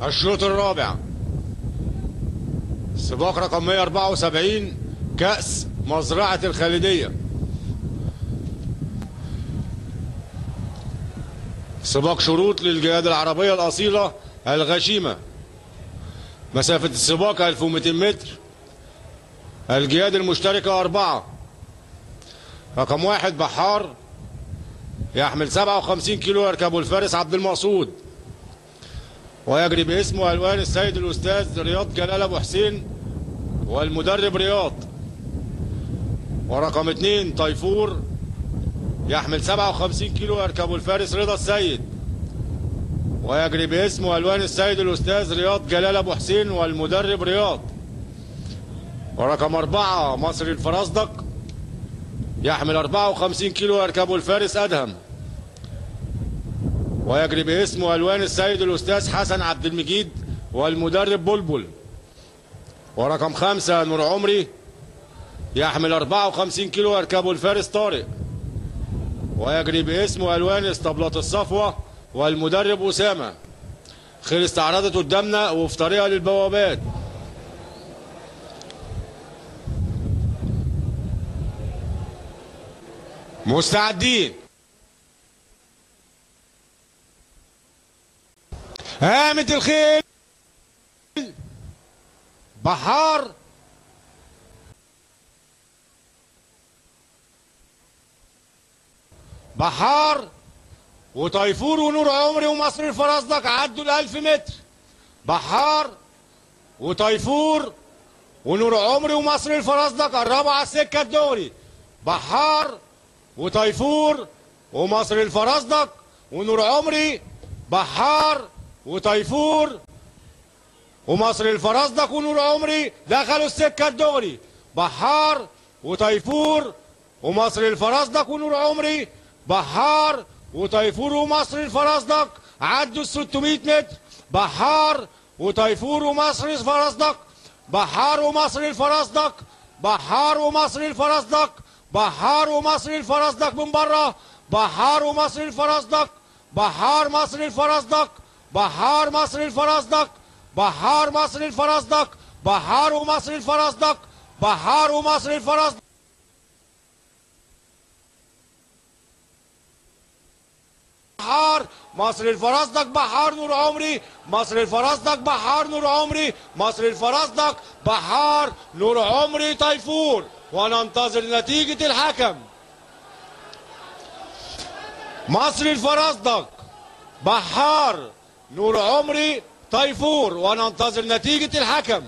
الشوط الرابع، سباق رقم 174، كأس مزرعة الخالدية. سباق شروط للجهاد العربية الأصيلة الغشيمة. مسافة السباق 1200 متر. الجهاد المشتركة 4. رقم 1 بحار يحمل 57 كيلو، يركبه الفارس عبد المقصود، ويجري باسمه ألوان السيد الأستاذ رياض جلال أبو حسين والمدرب رياض. ورقم 2 طيفور يحمل 57 كيلو، يركبه الفارس رضا السيد، ويجري باسمه ألوان السيد الأستاذ رياض جلال أبو حسين والمدرب رياض. ورقم 4 مصري الفرزدق يحمل 54 كيلو، يركبه الفارس أدهم، ويجري باسمه ألوان السيد الأستاذ حسن عبد المجيد والمدرب بلبل. ورقم 5 نور عمري يحمل 54 كيلو، يركبه الفارس طارق، ويجري باسمه ألوان اسطبلات الصفوة والمدرب أسامة. خير استعرضت قدامنا وفي طريقها للبوابات. مستعدين. قامت الخيل. بحار وطيفور ونور عمري ومصر الفرزدق عدوا ال1000 متر. بحار وطيفور ونور عمري ومصر الفرزدق قربوا على السكه الدغري. بحار وطيفور ومصر الفرزدق ونور عمري. بحار وطيفور ومصر الفرزدق ونور عمري دخلوا السكه الدغري. بحار وطيفور ومصر الفرزدق ونور عمري. بحار وطيفور ومصر الفرزدق عدوا ال600 متر. بحار وطيفور ومصر الفرزدق. بحار ومصر الفرزدق. بحار ومصر الفرزدق. بحار ومصر الفرزدق من بره. بحار ومصر الفرزدق. بحار مصر الفرزدق. بحار مصر الفرزدق. بحار مصر الفرزدق. بحار ومصر الفرزدق. بحار ومصر الفرزدق. بحار مصر الفرزدق. بحار نور عمري. مصر الفرزدق. بحار نور عمري. مصر الفرزدق. بحار نور عمري طيفور. وننتظر نتيجة الحكم. مصر الفرزدق. بحار نور عمري طيفور. وننتظر نتيجة الحكم.